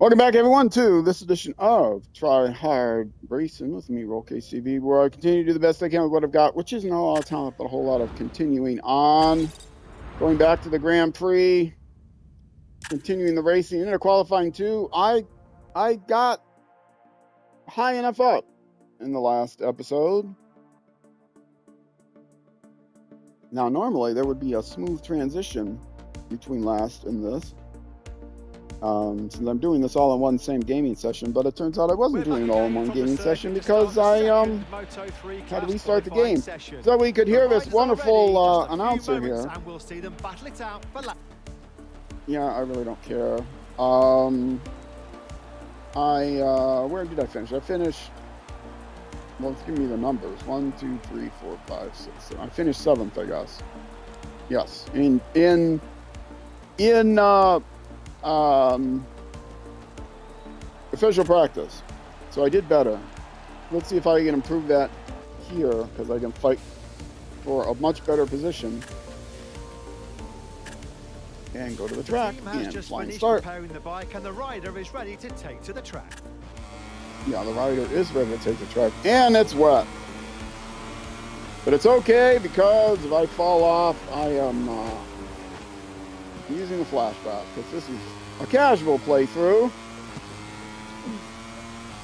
Welcome back, everyone, to this edition of Try Hard Racing with me, Roll KCB, where I continue to do the best I can with what I've got, which isn't a lot of talent, but a whole lot of continuing on. Going back to the Grand Prix, continuing the racing into qualifying too. I got high enough up in the last episode. Now, normally there would be a smooth transition between last and this. Since I'm doing this all in one same gaming session, but it turns out I wasn't doing it all in one gaming session because I had to restart the game. So we could hear this wonderful announcer here. Yeah, I really don't care. Where did I finish? I finished. Well, it's giving me the numbers. 1, 2, 3, 4, 5, 6, 7. I finished 7th, I guess. Yes, in official practice. So I did better. Let's see if I can improve that here, because I can fight for a much better position. And go to the track and flying start. The bike and the rider is ready to take to the track. Yeah, the rider is ready to take the track, and it's wet. But it's okay, because if I fall off, I am using the flashback, because this is a casual playthrough.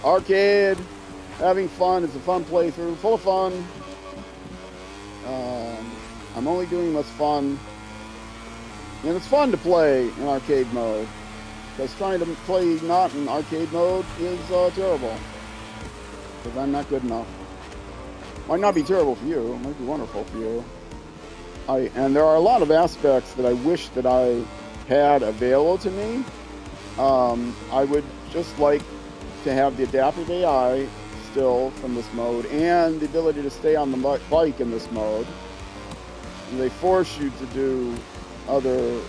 Arcade, having fun. It's a fun playthrough, full of fun. I'm only doing what's fun. And it's fun to play in arcade mode, because trying to play not in arcade mode is terrible, because I'm not good enough. Might not be terrible for you, it might be wonderful for you. And there are a lot of aspects that I wish that I had available to me. I would just like to have the adaptive AI still from this mode, and the ability to stay on the bike in this mode. And they force you to do other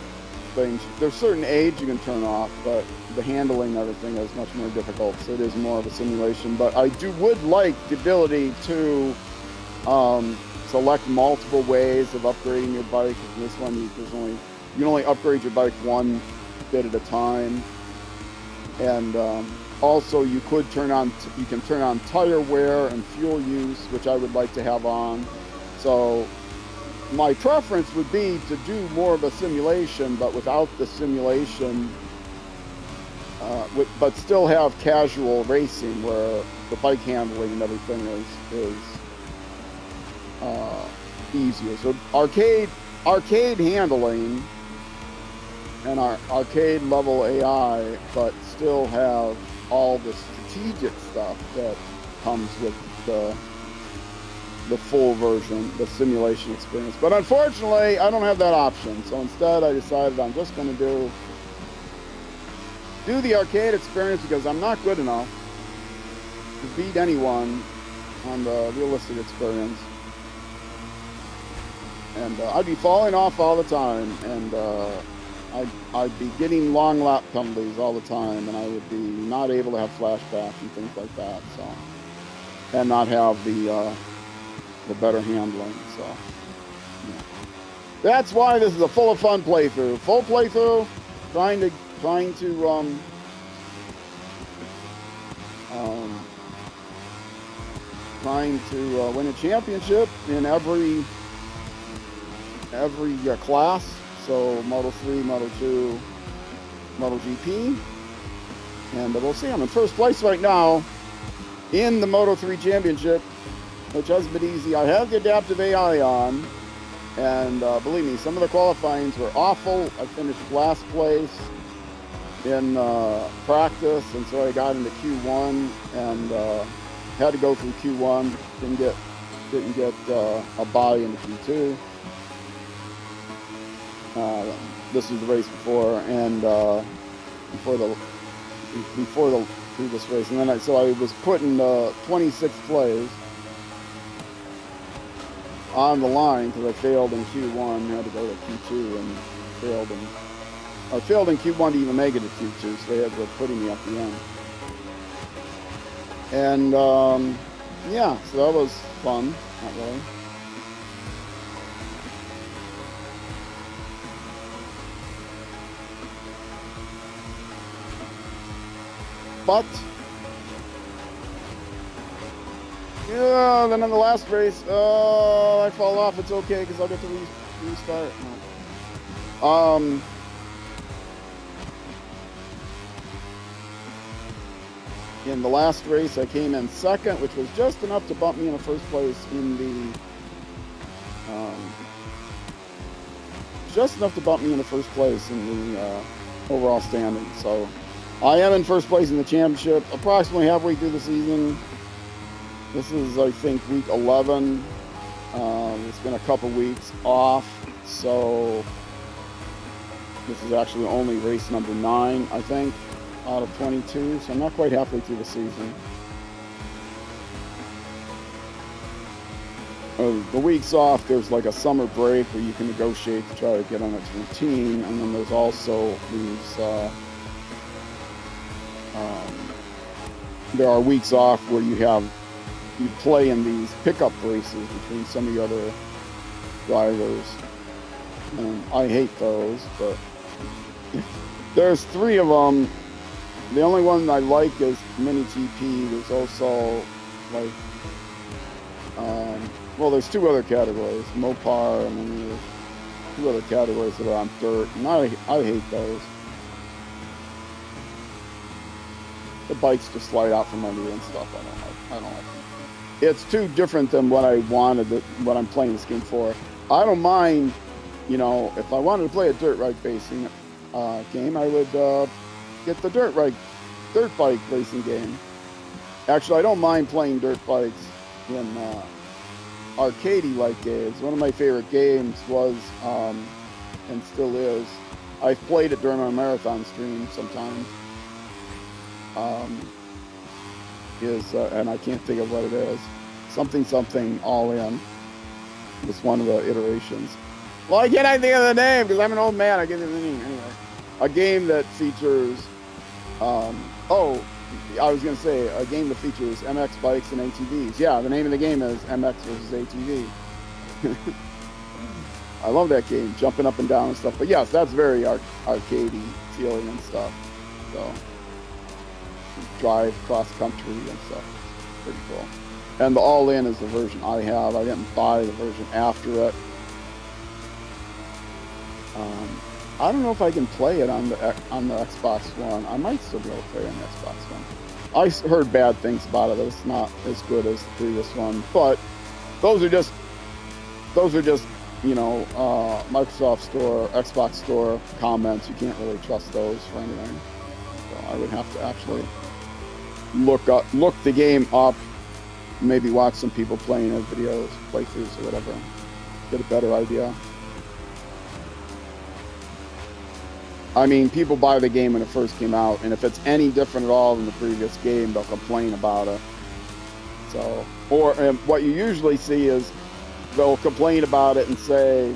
things. There's a certain age you can turn off, but the handling and everything is much more difficult, so it is more of a simulation. But I would like the ability to select multiple ways of upgrading your bike. In this one, you can only upgrade your bike one bit at a time, and also you can turn on tire wear and fuel use, which I would like to have on. So my preference would be to do more of a simulation, but without the simulation, but still have casual racing where the bike handling and everything is easier. So arcade handling and our arcade level AI, but still have all the strategic stuff that comes with the full version, the simulation experience. But unfortunately, I don't have that option. So instead, I decided I'm just going to do the arcade experience, because I'm not good enough to beat anyone on the realistic experience. And I'd be falling off all the time, and I'd be getting long lap penalties all the time, and I would be not able to have flashbacks and things like that. So, and not have the better handling. So yeah. That's why this is a full of fun playthrough. Full playthrough, trying to win a championship in every class. So Moto3, Moto2, MotoGP, and we'll see. I'm in first place right now in the Moto3 championship, which hasn't been easy. I have the adaptive AI on, and believe me, some of the qualifyings were awful. I finished last place in practice, and so I got into Q1 and had to go through Q1. Didn't get a bye into Q2. This was the race before, and before the previous race, and then I was put in 26th place on the line because I failed in Q1, had to go to Q2 and I failed in Q1 to even make it to Q2, so they had to putting me at the end. And yeah, so that was fun, not really. But yeah, then in the last race, I fall off. It's okay because I'll get to restart. No. In the last race, I came in second, which was just enough to bump me in the first place in the overall standing. So I am in first place in the championship, approximately halfway through the season. This is, I think, week 11. It's been a couple weeks off, so this is actually only race number 9, I think, out of 22, so I'm not quite halfway through the season. The weeks off, there's like a summer break where you can negotiate to try to get on its routine, and then there's also these, there are weeks off where you play in these pickup races between some of the other drivers, and I hate those, but there's 3 of them. The only one I like is Mini GP. There's also like, well, there's 2 other categories, Mopar, and then there's 2 other categories that are on dirt, and I hate those. The bikes just slide out from under you and stuff. I don't like them. It's too different than what I wanted, what I'm playing this game for. I don't mind, you know, if I wanted to play a dirt bike racing game, I would get the dirt bike racing game. Actually, I don't mind playing dirt bikes in arcadey-like games. One of my favorite games was, and still is, I've played it during my marathon stream sometimes, and I can't think of what it is. Something all in. It's one of the iterations. Why can't I think of the name? Because I'm an old man. I get the name anyway. A game that features, I was going to say a game that features MX bikes and ATVs. Yeah, the name of the game is MX versus ATV. I love that game, jumping up and down and stuff. But yes, that's very arcadey feeling and stuff. So drive cross country and stuff. It's pretty cool. And the All In is the version I have. I didn't buy the version after it. I don't know if I can play it on the Xbox One. I might still be able to play it on the Xbox One. I heard bad things about it. It's not as good as the previous one. But those are just you know, Microsoft Store, Xbox Store comments. You can't really trust those for anything. So I would have to actually look the game up, maybe watch some people playing it, videos, playthroughs or whatever, get a better idea. I mean, people buy the game when it first came out, and if it's any different at all than the previous game, they'll complain about it. So, or what you usually see is they'll complain about it and say,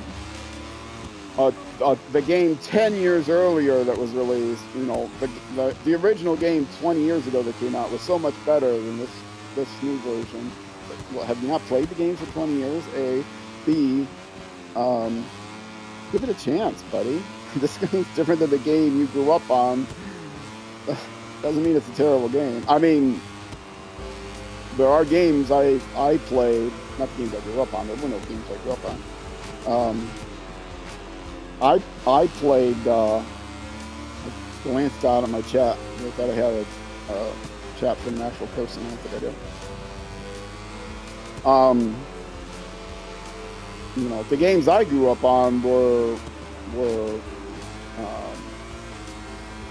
the game 10 years earlier that was released, you know, the original game 20 years ago that came out was so much better than this new version. Well, have you not played the game for 20 years? A. B. Give it a chance, buddy. This game's different than the game you grew up on. Doesn't mean it's a terrible game. I mean, there are games I played, not games I grew up on, there were no games I grew up on. I played, I glanced out at my chat. I thought I had a chat from an actual person. I don't think I do. You know, the games I grew up on were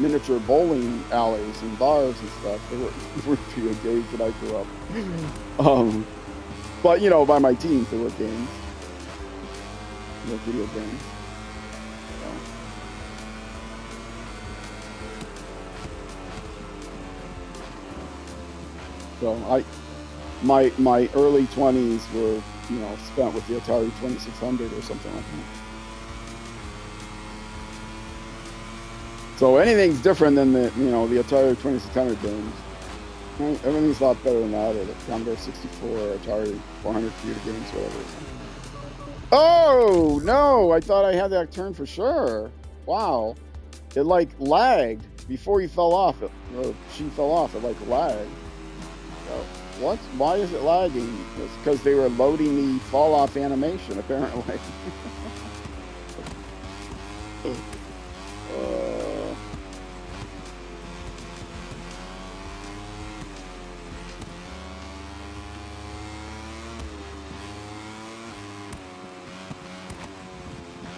miniature bowling alleys and bars and stuff. They were video games that I grew up. But you know, by my teens, there were games. There were video games. So my early 20s were, you know, spent with the Atari 2600 or something like that. So anything's different than the Atari 2600 games. Everything's a lot better than that, or the Commodore 64, or Atari 400 computer games, whatever. Oh, no, I thought I had that turn for sure. Wow. it like lagged before he fell off. Or she fell off. It like lagged. So, what? Why is it lagging? It's because they were loading the fall off animation, apparently.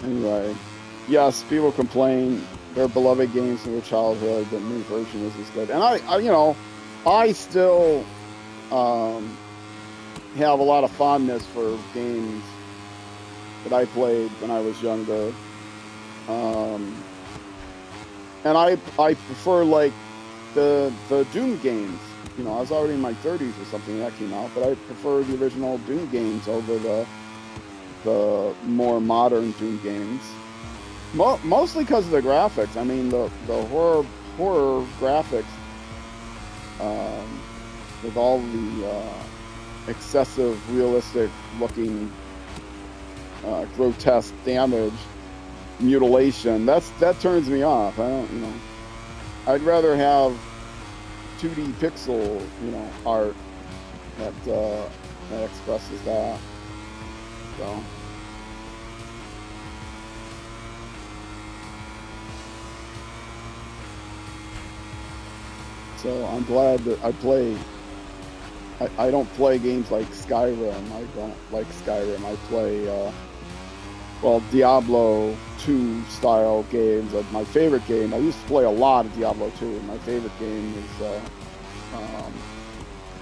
Anyway, yes, people complain their beloved games from their childhood, the new version isn't as good. And I still have a lot of fondness for games that I played when I was younger. And I prefer like the Doom games. I was already in my 30s or something when that came out, but I prefer the original Doom games over the more modern Doom games. Mostly because of the graphics. I mean, the horror graphics, with all the excessive, realistic looking, grotesque damage, mutilation. That turns me off. I don't, I'd rather have 2D pixel, art that expresses that. So I'm glad that I play. I don't play games like Skyrim. I don't like Skyrim. I play, Diablo 2 style games. My favorite game, I used to play a lot of Diablo 2. My favorite game is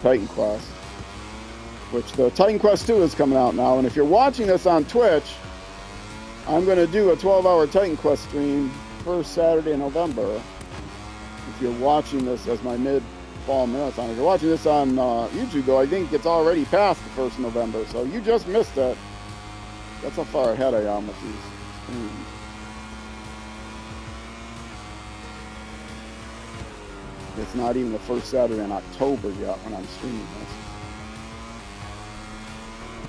Titan Quest, which the Titan Quest 2 is coming out now. And if you're watching this on Twitch, I'm going to do a 12-hour Titan Quest stream first Saturday in November. If you're watching this as my mid-fall marathon, if you're watching this on YouTube, though, I think it's already past the 1st of November, so you just missed it. That's how far ahead I am with these streams. It's not even the first Saturday in October yet when I'm streaming this.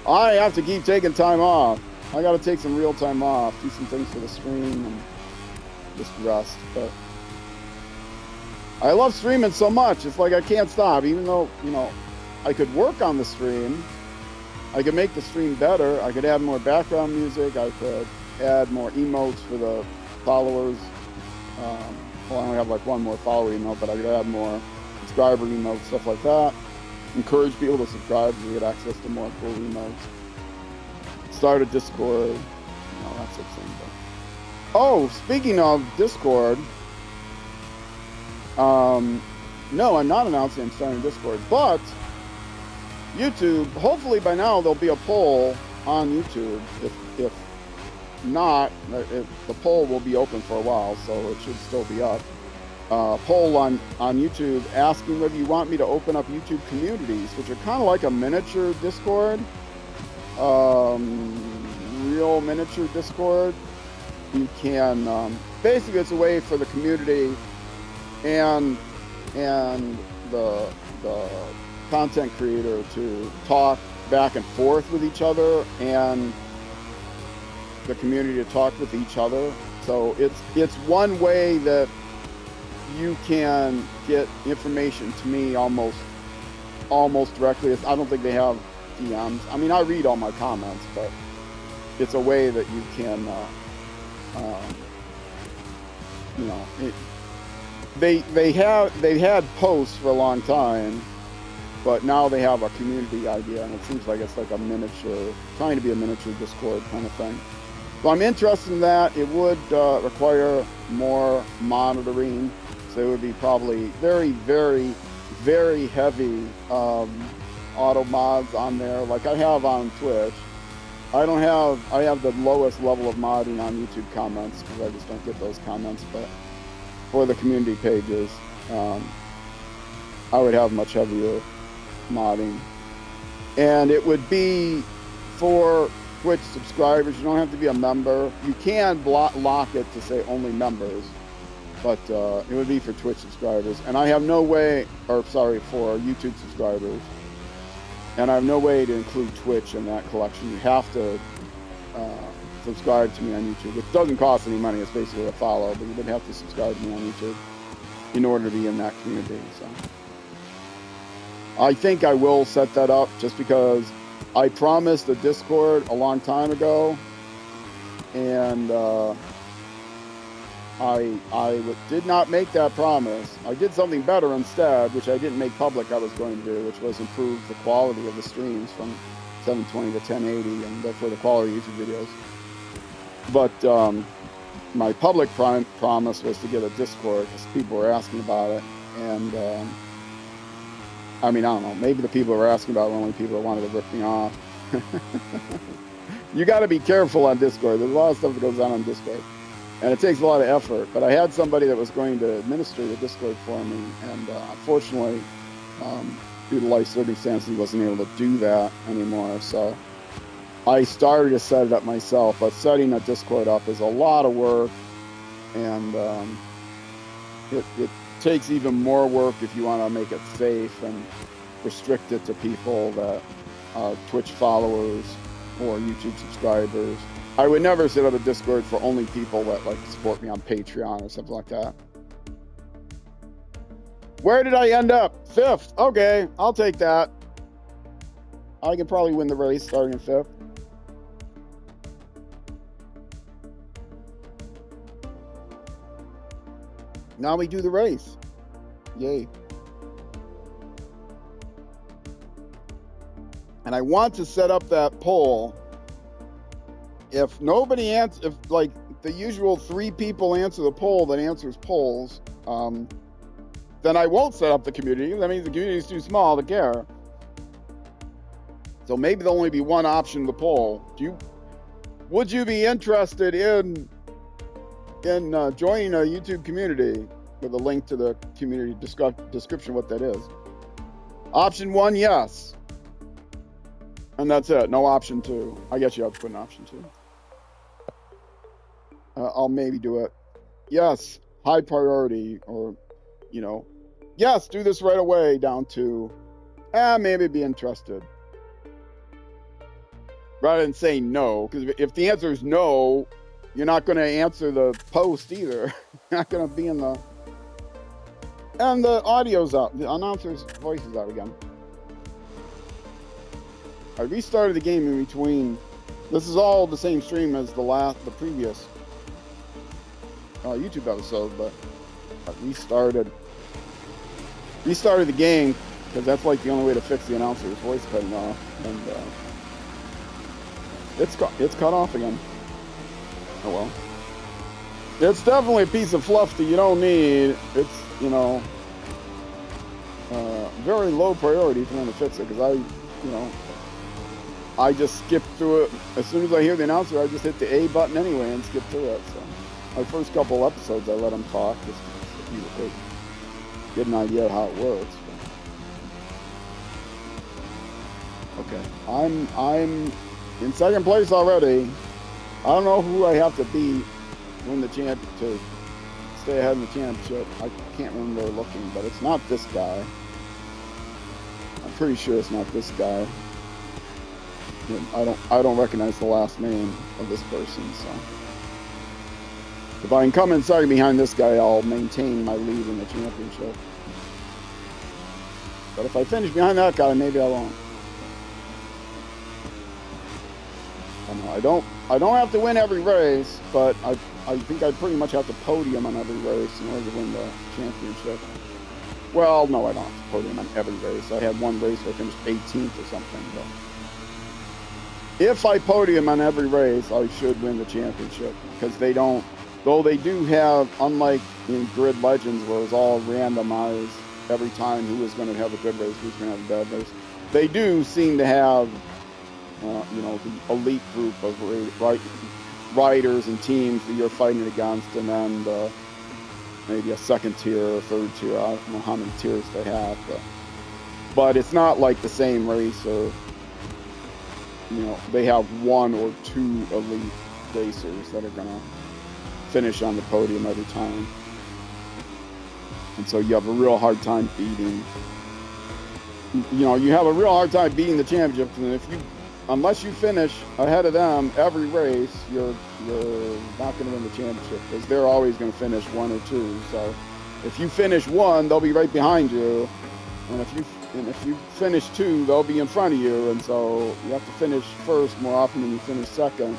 I have to keep taking time off. I got to take some real time off, do some things for the stream, and just rest. But I love streaming so much. It's like I can't stop, even though, I could work on the stream. I could make the stream better. I could add more background music. I could add more emotes for the followers. I only have like one more follower emote, but I could add more subscriber emotes, stuff like that. Encourage people to subscribe so you get access to more cool emotes. Start a Discord, that sort of thing. Oh, speaking of Discord, no, I'm not announcing I'm starting Discord, but YouTube, hopefully by now there'll be a poll on YouTube. If not, the poll will be open for a while, so it should still be up. Poll on YouTube asking whether you want me to open up YouTube communities, which are kind of like a miniature Discord, real miniature Discord. You can, basically it's a way for the community and the content creator to talk back and forth with each other, and the community to talk with each other. So it's one way that you can get information to me almost directly. I don't think they have DMs. I mean, I read all my comments, but it's a way that you can, they had posts for a long time, but now they have a community idea, and it seems like it's like trying to be a miniature Discord kind of thing. So I'm interested in that. It would require more monitoring, so it would be probably very, very, very heavy auto mods on there, like I have on Twitch. I have the lowest level of modding on YouTube comments because I just don't get those comments, but for the community pages, I would have much heavier modding. And it would be for Twitch subscribers. You don't have to be a member. You can lock it to say only members, but it would be for Twitch subscribers. And I have no way, for YouTube subscribers. And I have no way to include Twitch in that collection. You have to subscribe to me on YouTube. It doesn't cost any money. It's basically a follow, but you would have to subscribe to me on YouTube in order to be in that community. So I think I will set that up just because I promised a Discord a long time ago, and I did not make that promise. I did something better instead, which I didn't make public I was going to do, which was improve the quality of the streams from 720 to 1080, and therefore the quality of YouTube videos. But my public promise was to get a Discord, because people were asking about it. And I mean, I don't know, maybe the people who were asking about it were only people that wanted to rip me off. You got to be careful on Discord. There's a lot of stuff that goes on Discord, and it takes a lot of effort. But I had somebody that was going to administer the Discord for me, and unfortunately, due to life circumstances, he wasn't able to do that anymore. So I started to set it up myself, but setting a Discord up is a lot of work, and it takes even more work if you want to make it safe and restrict it to people that are Twitch followers or YouTube subscribers. I would never set up a Discord for only people that like support me on Patreon or something like that. Where did I end up? 5th. Okay, I'll take that. I can probably win the race starting in 5th. Now we do the race. Yay. And I want to set up that poll. If nobody answers, if like the usual 3 people answer the poll that answers polls, then I won't set up the community. That means the community is too small to care. So maybe there'll only be one option in the poll. Would you be interested in joining a YouTube community, with a link to the community description what that is? Option 1, yes. And that's it. No option 2. I guess you have to put an option 2. I'll maybe do it. Yes, high priority, or, you know, yes, do this right away, down to, maybe be interested. Rather than saying no, because if the answer is no, you're not going to answer the post either. You're not going to be in the... And the audio's up. The announcer's voice is out again. I restarted the game in between. This is all the same stream as the previous YouTube episode, but I restarted the game because that's like the only way to fix the announcer's voice cutting off, and it's cut off again. Oh well. It's definitely a piece of fluff that you don't need. It's, you know, very low priority if you want to fix it, because I just skip through it. As soon as I hear the announcer, I just hit the A button anyway and skip through it. So my first couple episodes, I let them talk just so people could get an idea of how it works. But... okay, I'm in second place already. I don't know who I have to beat win the to stay ahead in the championship. I can't remember looking, but it's not this guy. I'm pretty sure it's not this guy. I don't recognize the last name of this person, so if I can come in second behind this guy, I'll maintain my lead in the championship. But if I finish behind that guy, maybe I won't. I don't have to win every race, but I think I pretty much have to podium on every race in order to win the championship. Well, no, I don't have to podium on every race. I had one race where I finished 18th or something, but if I podium on every race, I should win the championship, because they don't, though they do have, unlike in Grid Legends where it's all randomized every time who is going to have a good race, who's going to have a bad race, they do seem to have the elite group of riders and teams that you're fighting against, and then maybe a second tier or third tier. I don't know how many tiers they have, but it's not like the same race, or they have 1 or 2 elite racers that are gonna finish on the podium every time, and so you have a real hard time beating. You have a real hard time beating the championship, and if you unless you finish ahead of them every race, you're not going to win the championship, because they're always going to finish 1 or 2. So if you finish 1, they'll be right behind you, and if you finish 2, they'll be in front of you, and so you have to finish first more often than you finish second.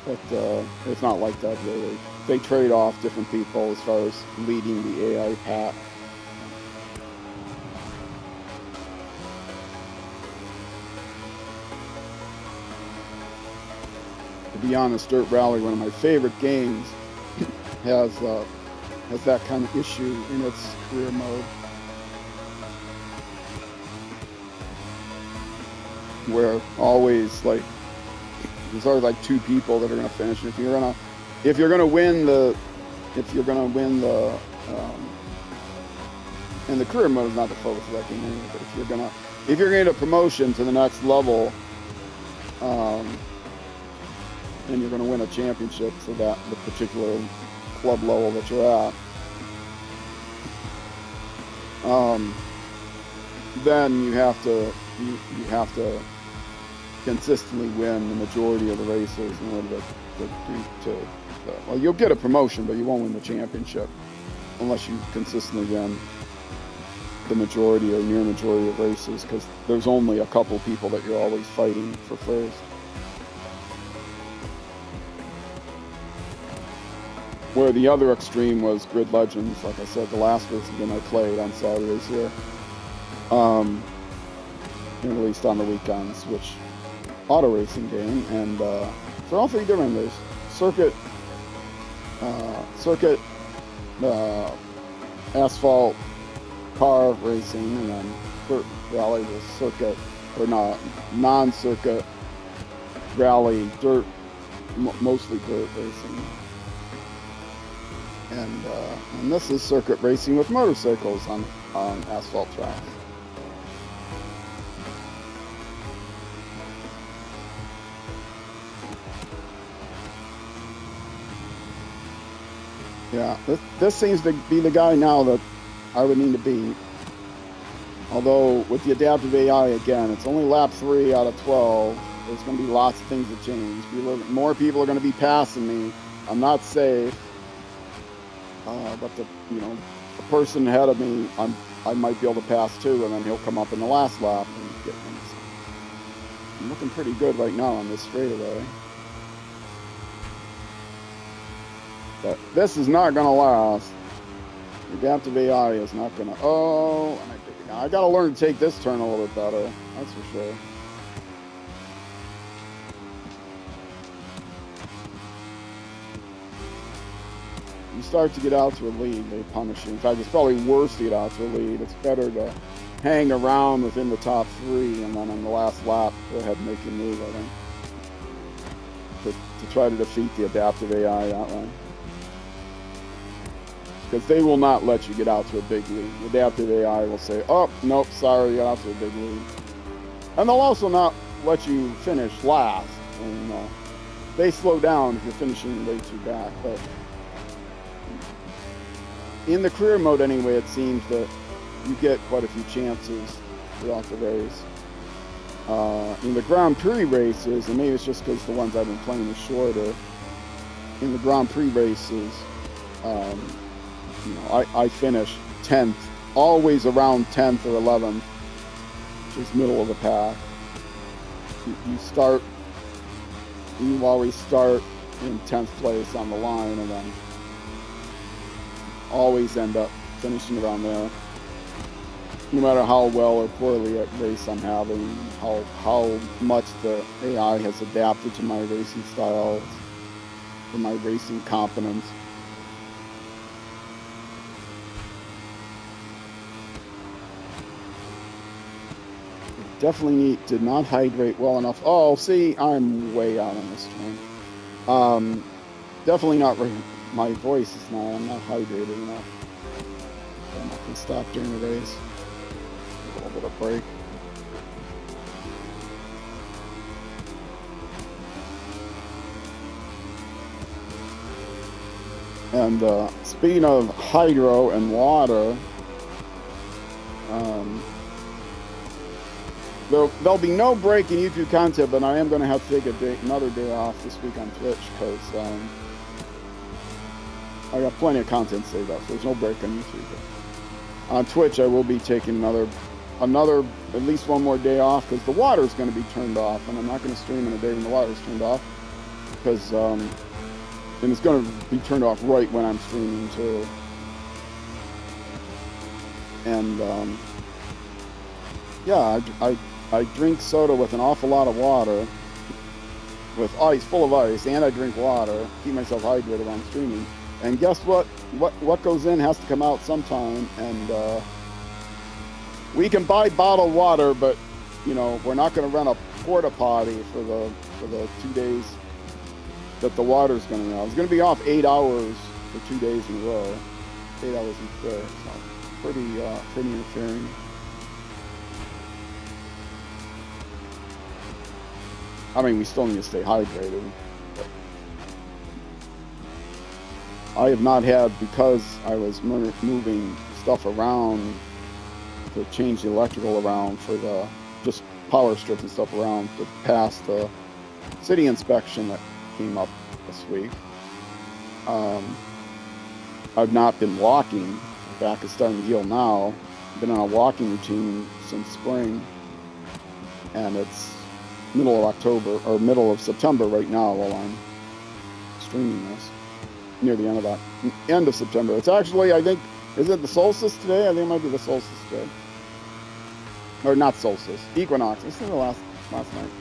But it's not like that really. They trade off different people as far as leading the AI pack. To be honest, Dirt Rally, one of my favorite games, has that kind of issue in its career mode, where always like there's always like 2 people that are going to finish. And if you're going to win the and the career mode is not the focus of that game anyway, but if you're going to get a promotion to the next level, and you're going to win a championship for the particular club level that you're at, then you have to consistently win the majority of the races in order to well, you'll get a promotion, but you won't win the championship unless you consistently win the majority or near majority of races, because there's only a couple people that you're always fighting for first. Where the other extreme was Grid Legends, like I said, the last racing game I played on Saturdays here, and released on the weekends, which auto racing game, and for all 3 different races, circuit, asphalt, car racing, and then Dirt Rally was circuit, or not, non-circuit rally, dirt, mostly dirt racing. And this is circuit racing with motorcycles on asphalt tracks. Yeah, this seems to be the guy now that I would need to beat. Although with the adaptive AI, again, it's only lap 3 out of 12. There's going to be lots of things that change. More people are going to be passing me. I'm not safe. But the person ahead of me, I might be able to pass too, and then he'll come up in the last lap and get me. So I'm looking pretty good right now on this straightaway. But this is not going to last. The adaptive AI is not going to... Oh, and I got to learn to take this turn a little bit better. That's for sure. You start to get out to a lead, they punish you. In fact, it's probably worse to get out to a lead. It's better to hang around within the top 3, and then on the last lap, go ahead and make your move, I think. To try to defeat the adaptive AI that way. Because they will not let you get out to a big lead. The adaptive AI will say, oh, nope, sorry, you got out to a big lead. And they'll also not let you finish last. And they slow down if you're finishing way too back. But in the career mode anyway, it seems that you get quite a few chances throughout the race. In the Grand Prix races, and maybe it's just because the ones I've been playing are shorter, in the Grand Prix races, I finish 10th, always around 10th or 11th, which is middle of the pack. You always start in 10th place on the line, and then always end up finishing around there. No matter how well or poorly at race I'm having, how much the AI has adapted to my racing styles, to my racing competence. Definitely did not hydrate well enough. Oh, see, I'm way out on this one. Definitely not right. My voice is not, I'm not hydrated enough. I'm not going to stop during the race. A little bit of break. And speaking of hydro and water, there'll be no break in YouTube content, but I am going to have to take another day off this week on Twitch because I got plenty of content saved up. So there's no break on YouTube. But on Twitch, I will be taking another at least one more day off because the water's going to be turned off, and I'm not going to stream in a day when the water's turned off because and it's going to be turned off right when I'm streaming too. And yeah, I drink soda with an awful lot of water, with ice, full of ice, and I drink water, keep myself hydrated while I'm streaming. And guess what? What goes in has to come out sometime, and we can buy bottled water, but you know, we're not going to rent a porta potty for the 2 days that the water's going to be out. It's going to be off 8 hours for 2 days in a row, 8 hours each day. So pretty interfering. I mean, we still need to stay hydrated. But I have not had, because I was moving stuff around to change the electrical around for the just power strips and stuff around to pass the city inspection that came up this week. I've not been walking. Back is starting to heal now. I've been on a walking routine since spring, and it's middle of October or middle of September right now while I'm streaming this. Near the end of September. It's actually, I think, is it the solstice today? I think it might be the solstice today. Or not solstice, equinox. This is the last night.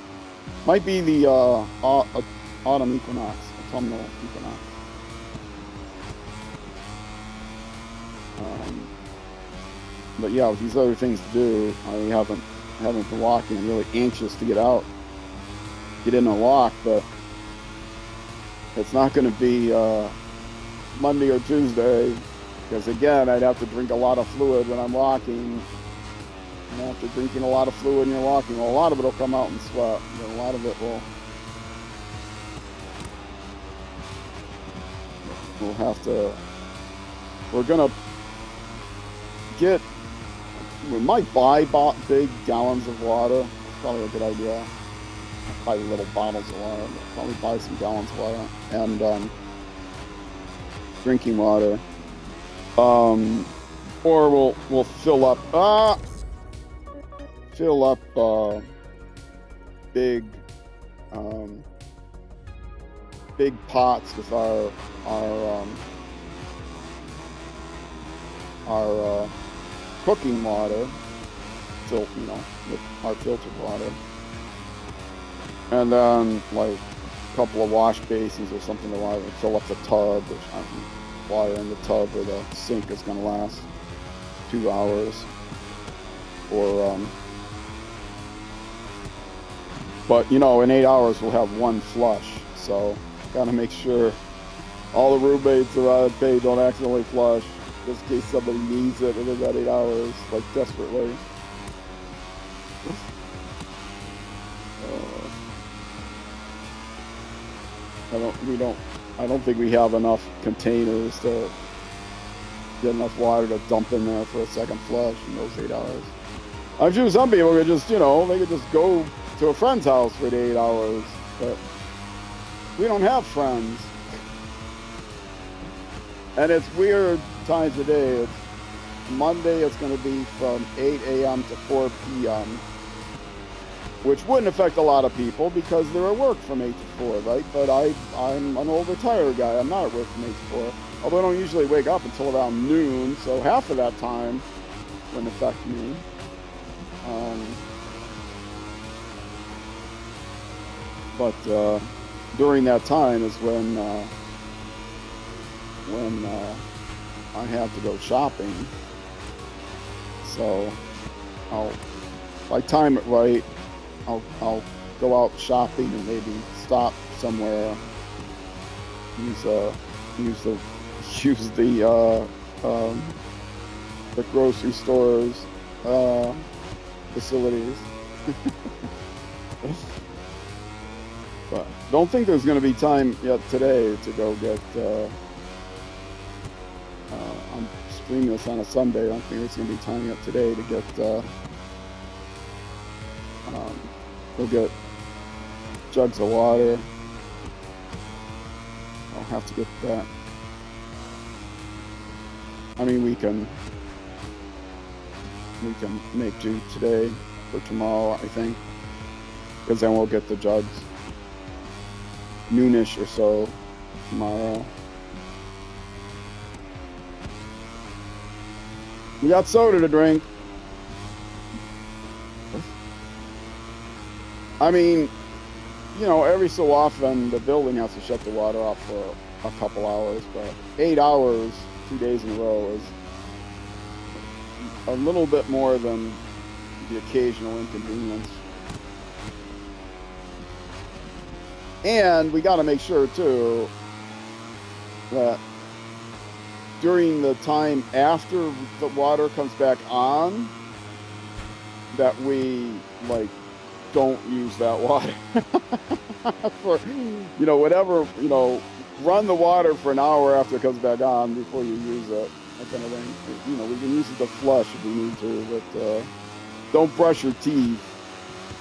Might be the autumn equinox, autumnal equinox. But yeah, with these other things to do, I haven't been walking. I'm really anxious to get out, get in a walk, but it's not going to be Monday or Tuesday, because again, I'd have to drink a lot of fluid when I'm walking. And after drinking a lot of fluid when you're walking, well, a lot of it will come out in sweat, but a lot of it we'll have to, we might buy big gallons of water. It's probably a good idea. Buy little bottles of water, but probably buy some gallons of water and drinking water. Or we'll fill up big pots with our cooking water, with our filtered water, and then like a couple of wash basins or something to fill up the tub, which water in the tub where the sink is going to last 2 hours, or but in 8 hours we'll have one flush, so gotta make sure all the roommates around pay don't accidentally flush, just in case somebody needs it within that 8 hours, like desperately. I don't think we have enough containers to get enough water to dump in there for a second flush in those 8 hours. I'm sure some people could just, they could just go to a friend's house for 8 hours, but we don't have friends. And it's weird times of day. It's Monday, it's going to be from 8 a.m. to 4 p.m., which wouldn't affect a lot of people because they're at work from 8 to 4, right? But I'm an old retired guy. I'm not at work from 8 to 4. Although I don't usually wake up until around noon, so half of that time wouldn't affect me. But during that time is when I have to go shopping. So if I time it right, I'll go out shopping and maybe stop somewhere, use the grocery stores facilities. But don't think there's going to be time yet today to go get. I'm streaming this on a Sunday. I don't think there's going to be time yet today to get We'll get jugs of water. I'll have to get that. I mean, we can make do today or tomorrow, I think, because then we'll get the jugs noonish or so tomorrow. We got soda to drink. I mean, you know, every so often the building has to shut the water off for a couple hours, but 8 hours, 2 days in a row is a little bit more than the occasional inconvenience. And we got to make sure too that during the time after the water comes back on, that we like don't use that water for, you know, whatever, you know, run the water for an hour after it comes back on before you use it, that kind of thing. You know, we can use it to flush if we need to, but don't brush your teeth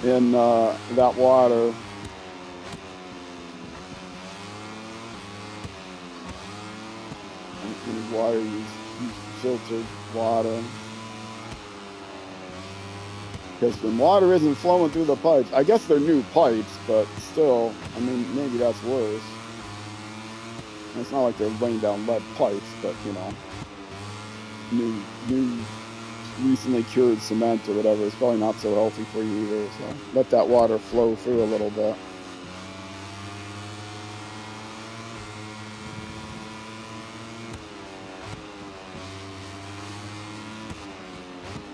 in that water. And water, use filtered water. Because when water isn't flowing through the pipes, I guess they're new pipes, but still, I mean, maybe that's worse. And it's not like they're laying down lead pipes, but, you know, new recently cured cement or whatever is probably not so healthy for you either, so let that water flow through a little bit.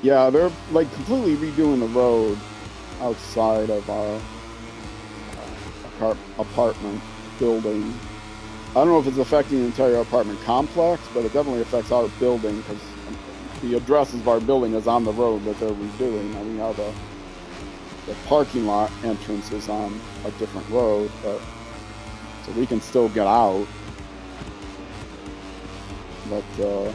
Yeah, they're like completely redoing the road outside of our apartment building. I don't know if it's affecting the entire apartment complex, but it definitely affects our building because the address of our building is on the road that they're redoing. Now we have the parking lot entrance is on a different road, but so we can still get out. But yeah.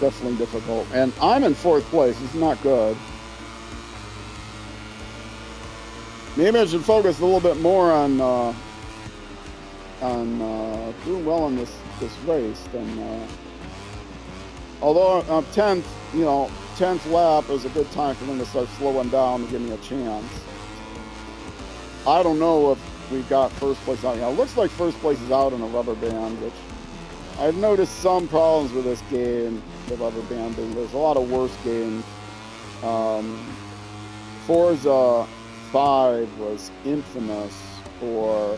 Definitely difficult, and I'm in 4th place. It's not good. Maybe I should focus a little bit more on doing well in this race. Than although I'm 10th, you know, 10th lap is a good time for them to start slowing down and give me a chance. I don't know if we got 1st place out. It looks like 1st place is out in a rubber band, which I've noticed some problems with this game. The rubber banding. There's a lot of worse games. Forza 5 was infamous for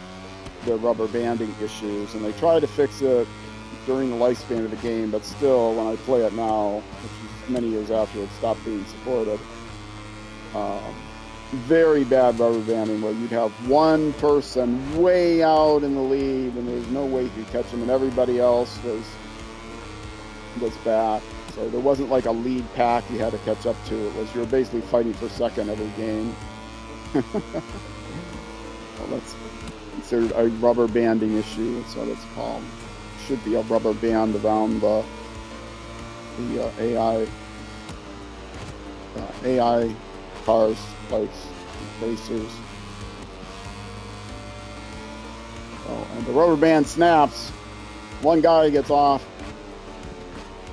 the rubber banding issues, and they tried to fix it during the lifespan of the game, but still, when I play it now, which is many years after it stopped being supported, very bad rubber banding where you'd have one person way out in the lead and there's no way you could catch them, and everybody else was back. So there wasn't like a lead pack you had to catch up to. It was you're basically fighting for second every game. Well, that's considered a rubber banding issue. That's what it's called. Should be a rubber band around the AI cars, bikes, racers. Oh, and the rubber band snaps. One guy gets off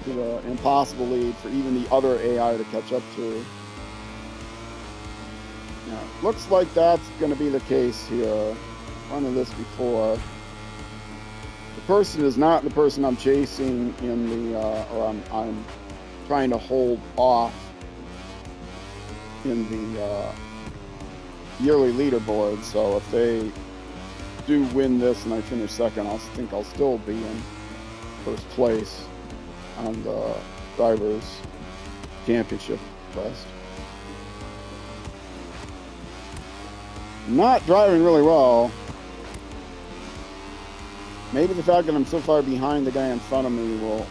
to the impossible lead for even the other AI to catch up to. Now, looks like that's going to be the case here. Run of this before. The person is not the person I'm chasing in the, or I'm trying to hold off in the yearly leaderboard. So if they do win this and I finish second, I think I'll still be in 1st place on the Drivers' Championship list. Not driving really well. Maybe the fact that I'm so far behind the guy in front of me will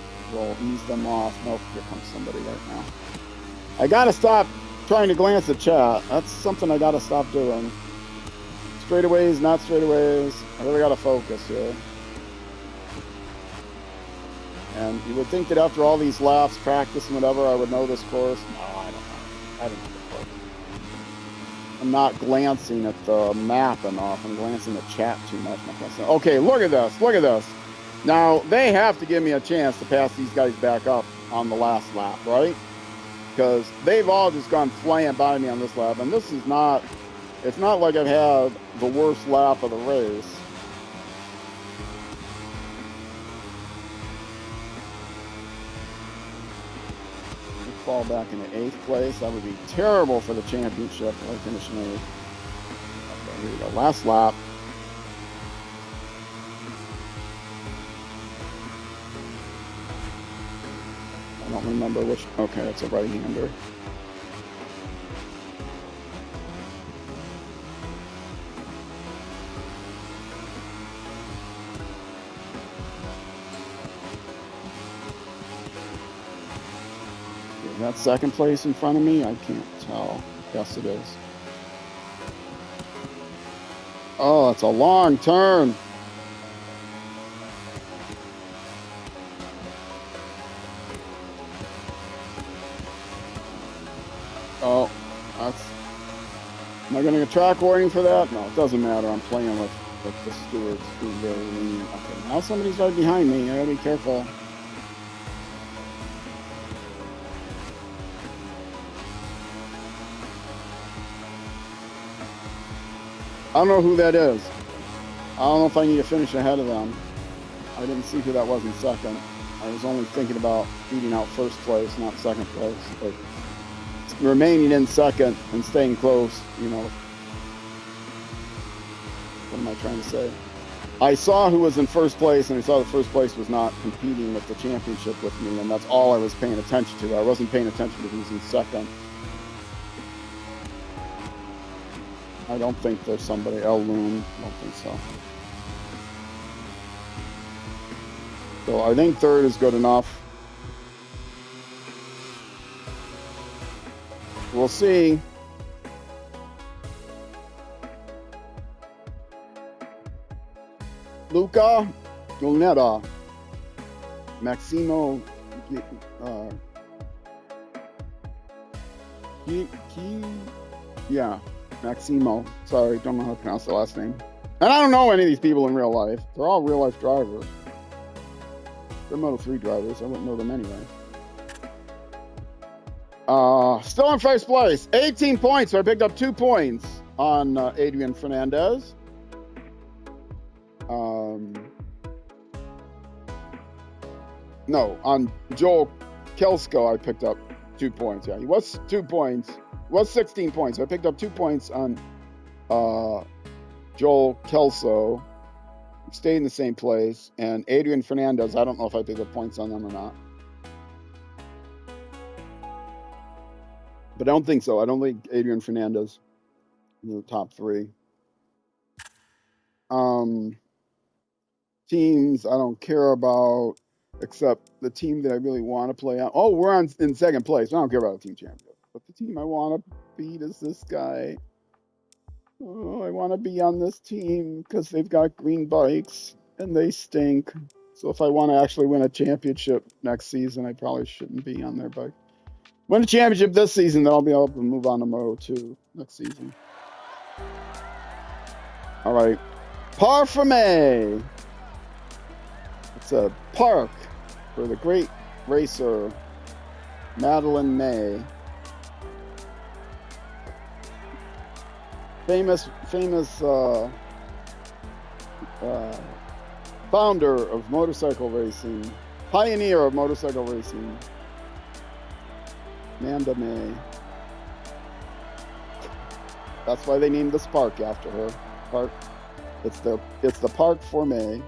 ease them off. Nope, here comes somebody right now. I gotta stop trying to glance at chat. That's something I gotta stop doing. Straightaways, not straightaways. I really gotta focus here. And you would think that after all these laps, practice and whatever, I would know this course. No, I don't know. I don't know the course. I'm not glancing at the map enough. I'm glancing at chat too much. Okay, look at this. Look at this. Now, they have to give me a chance to pass these guys back up on the last lap, right? Because they've all just gone flying by me on this lap. And this is not, it's not like I've had the worst lap of the race. Fall back into 8th place. That would be terrible for the championship if I finish in 8th. Okay, here we go. Last lap. I don't remember which. Okay, it's a right-hander. Is that second place in front of me? I can't tell. Yes, it is. Oh, it's a long turn. Oh, that's... Am I going to get track warning for that? No, it doesn't matter. I'm playing with the stewards who are very lean. Okay, now somebody's right behind me. I gotta be careful. I don't know who that is. I don't know if I need to finish ahead of them. I didn't see who that was in second. I was only thinking about beating out first place, not second place. But remaining in second and staying close, you know. What am I trying to say? I saw who was in first place, and I saw the first place was not competing with the championship with me, and that's all I was paying attention to. I wasn't paying attention to who's in second. I don't think there's somebody, El Loon. I don't think so. So I think third is good enough. We'll see. Luca Lunetta, Maximo, yeah, Maximo. Sorry, don't know how to pronounce the last name. And I don't know any of these people in real life. They're all real life drivers. They're Moto3 drivers. I wouldn't know them anyway. Still in first place. 18 points. So I picked up 2 points on Adrian Fernandez. No, on Joel Kelsko I picked up 2 points. Yeah, he was 2 points. Was 16 points. So I picked up 2 points on Joel Kelso. Stayed in the same place. And Adrian Fernandez, I don't know if I picked up points on them or not. But I don't think so. I don't think Adrian Fernandez is in the top 3. Teams I don't care about, except the team that I really want to play on. Oh, we're in second place. I don't care about the team championship. But the team I want to beat is this guy. Oh, I want to be on this team because they've got green bikes and they stink. So if I want to actually win a championship next season, I probably shouldn't be on their bike. Win a championship this season, then I'll be able to move on to Moto2 next season. All right. Parfumé. It's a park for the great racer, Madeline May. Famous founder of motorcycle racing, pioneer of motorcycle racing, Amanda May. That's why they named this park after her. Park. It's the park for May.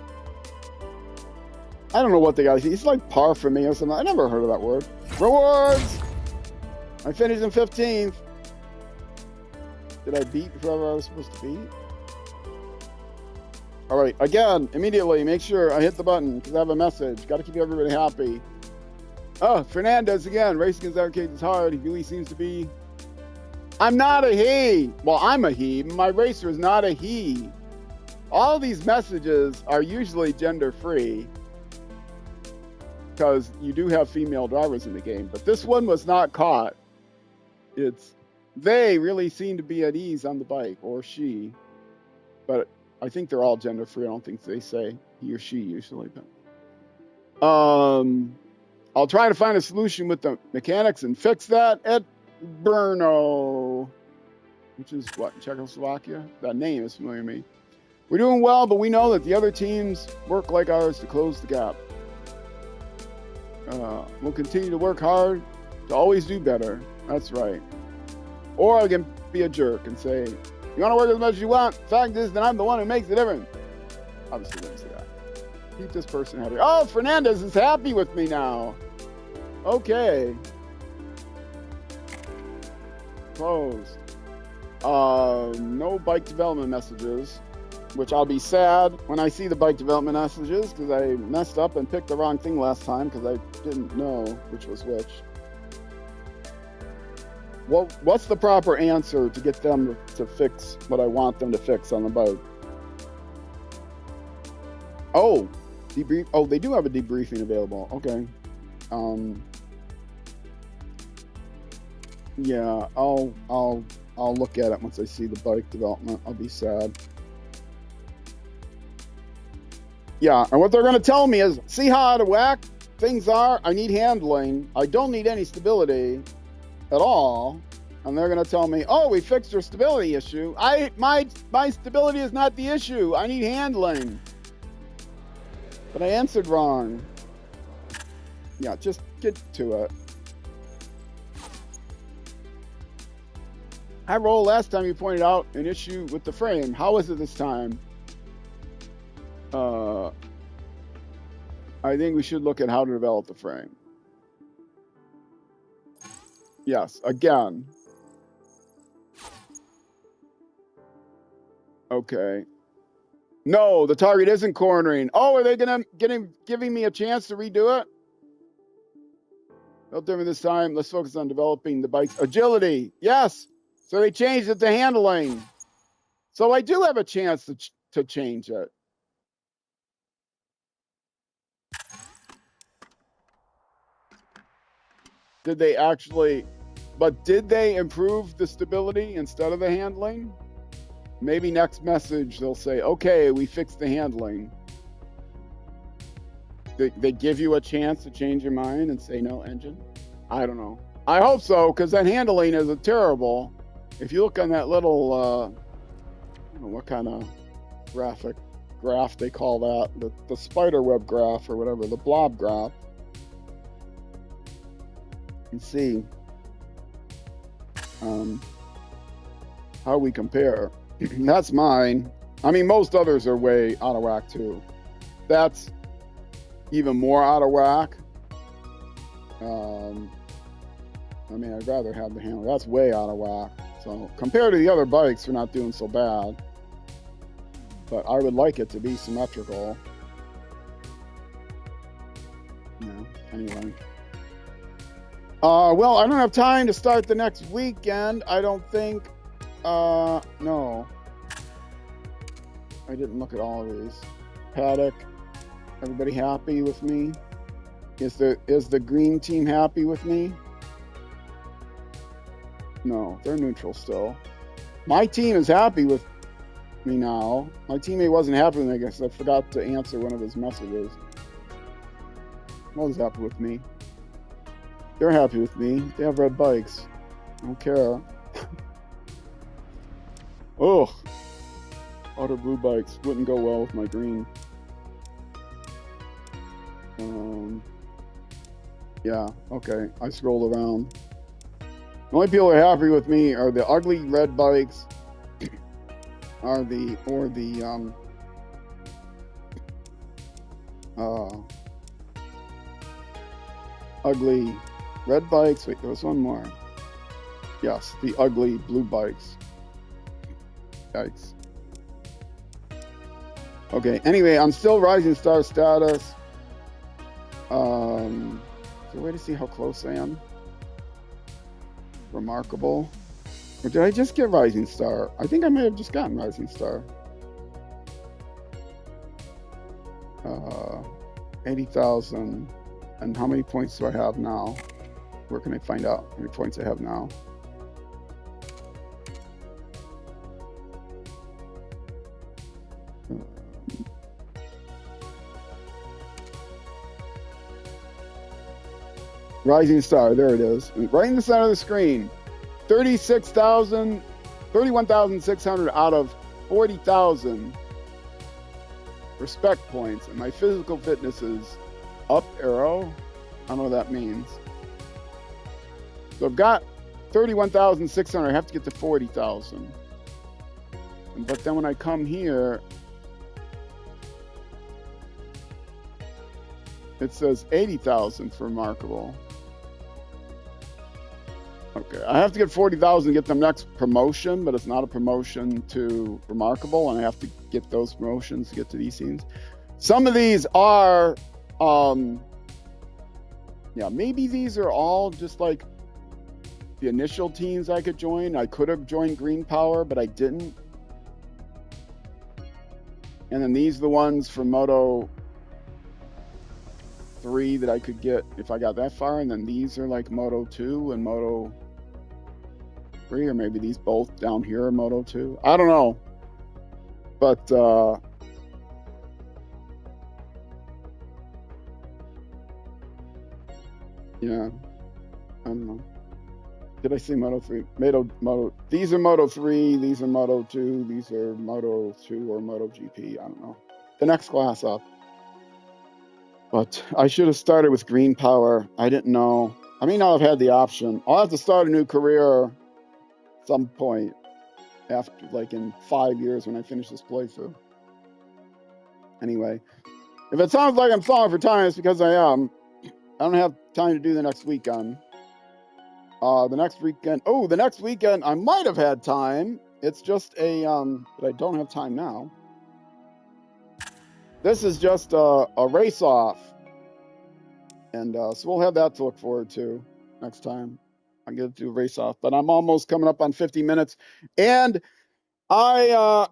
I don't know what they got. It's like par for me or something. I never heard of that word. Rewards. I finished in 15th. Did I beat whoever I was supposed to beat? All right. Again, immediately make sure I hit the button because I have a message. Got to keep everybody happy. Oh, Fernandez again. Racing against arcades is hard. He really seems to be. I'm not a he. Well, I'm a he. My racer is not a he. All these messages are usually gender-free because you do have female drivers in the game, but this one was not caught. It's they really seem to be at ease on the bike, or she. But I think they're all gender free. I don't think they say he or she usually. But I'll try to find a solution with the mechanics and fix that at Brno, which is what, Czechoslovakia? That name is familiar to me. We're doing well, but we know that the other teams work like ours to close the gap. We'll continue to work hard to always do better. That's right. Or I can be a jerk and say, you want to work as much as you want. Fact is that I'm the one who makes the difference. Obviously, wouldn't say that. Keep this person happy. Oh, Fernandez is happy with me now. Okay. Closed. No bike development messages, which I'll be sad when I see the bike development messages because I messed up and picked the wrong thing last time because I didn't know which was which. Well, what's the proper answer to get them to fix what I want them to fix on the bike? Oh, debrief. Oh, they do have a debriefing available. Okay. Yeah, I'll look at it once I see the bike development. I'll be sad. Yeah, and what they're going to tell me is, see how out of whack things are? I need handling. I don't need any stability at all. And they're going to tell me, oh, we fixed your stability issue. My stability is not the issue. I need handling. But I answered wrong. Yeah, just get to it. I rolled last time you pointed out an issue with the frame. How is it this time? I think we should look at how to develop the frame. Yes, again. Okay. No, the target isn't cornering. Oh, are they giving me a chance to redo it? No different this time. Let's focus on developing the bike's agility. Yes. So they changed it to handling. So I do have a chance to change it. Did they actually, but did they improve the stability instead of the handling? Maybe next message they'll say, okay, we fixed the handling. They give you a chance to change your mind and say no engine? I don't know. I hope so, because that handling is a terrible. If you look on that little, I don't know what kind of graph they call that, the spider web graph or whatever, the blob graph. You can see how we compare. That's mine. I mean, most others are way out of whack too. That's even more out of whack. I mean, I'd rather have the handle. That's way out of whack. So compared to the other bikes, we're not doing so bad. But I would like it to be symmetrical. Yeah, anyway. Well, I don't have time to start the next weekend. I don't think. No. I didn't look at all of these. Paddock. Everybody happy with me? Is the green team happy with me? No, they're neutral still. My team is happy with me now. My teammate wasn't happy with me because I forgot to answer one of his messages. Mo's happy with me. They're happy with me. They have red bikes. I don't care. Oh, other blue bikes wouldn't go well with my green. Yeah, okay. I scrolled around. The only people who are happy with me are the ugly red bikes, ugly red bikes. Wait, there was one more. Yes, the ugly blue bikes. Yikes. Okay, anyway, I'm still Rising Star status. Is there a way to see how close I am? Remarkable. Or did I just get Rising Star? I think I may have just gotten Rising Star. 80,000. And how many points do I have now? Where can I find out how many points I have now? Rising Star, there it is. Right in the center of the screen. 31,600 out of 40,000 respect points. And my physical fitness is up arrow. I don't know what that means. So I've got 31,600. I have to get to 40,000. But then when I come here, it says 80,000 for remarkable. Okay, I have to get 40,000 to get the next promotion, but it's not a promotion to remarkable, and I have to get those promotions to get to these scenes. Some of these are, yeah, maybe these are all just like the initial teams I could join. I could have joined Green Power, but I didn't. And then these are the ones for Moto3 that I could get if I got that far. And then these are like Moto2 and Moto3, or maybe these both down here are Moto2. I don't know. But yeah, I don't know. Did I say Moto3? These are Moto3, these are Moto2, these are Moto2 or MotoGP. I don't know. The next class up. But I should have started with Green Power. I didn't know. I may not have had the option. I'll have to start a new career at some point after, like in 5 years when I finish this playthrough. Anyway, if it sounds like I'm stalling for time, it's because I am. I don't have time to do the next weekend. The next weekend I might have had time. It's just but I don't have time now. This is just a race off. And so we'll have that to look forward to next time. I'm going to do a race off, but I'm almost coming up on 50 minutes. And this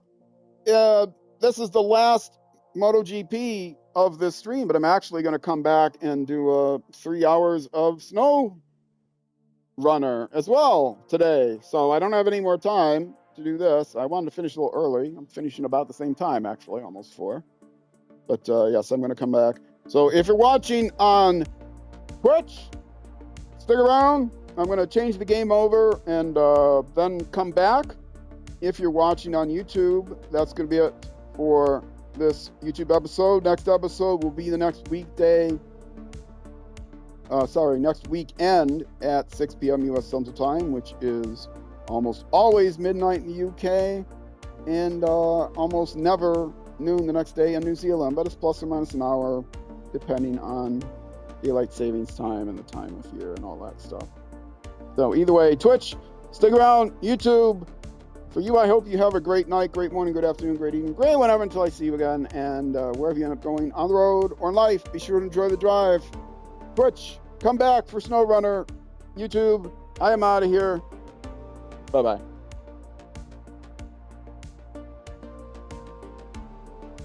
is the last MotoGP of this stream, but I'm actually going to come back and do 3 hours of snow runner as well today. So I don't have any more time to do this. I wanted to finish a little early. I'm finishing about the same time, actually, almost 4. But yes, I'm going to come back. So if you're watching on Twitch, stick around. I'm going to change the game over and then come back. If you're watching on YouTube, that's going to be it for this YouTube episode. Next episode will be the next weekday. Next weekend at 6 p.m. U.S. Central Time, which is almost always midnight in the UK and almost never noon the next day in New Zealand, but it's plus or minus an hour depending on daylight savings time and the time of year and all that stuff. So either way, Twitch, stick around. YouTube, for you, I hope you have a great night, great morning, good afternoon, great evening, great whenever until I see you again. And wherever you end up going on the road or in life, be sure to enjoy the drive. Twitch, come back for SnowRunner. YouTube, I am out of here. Bye-bye.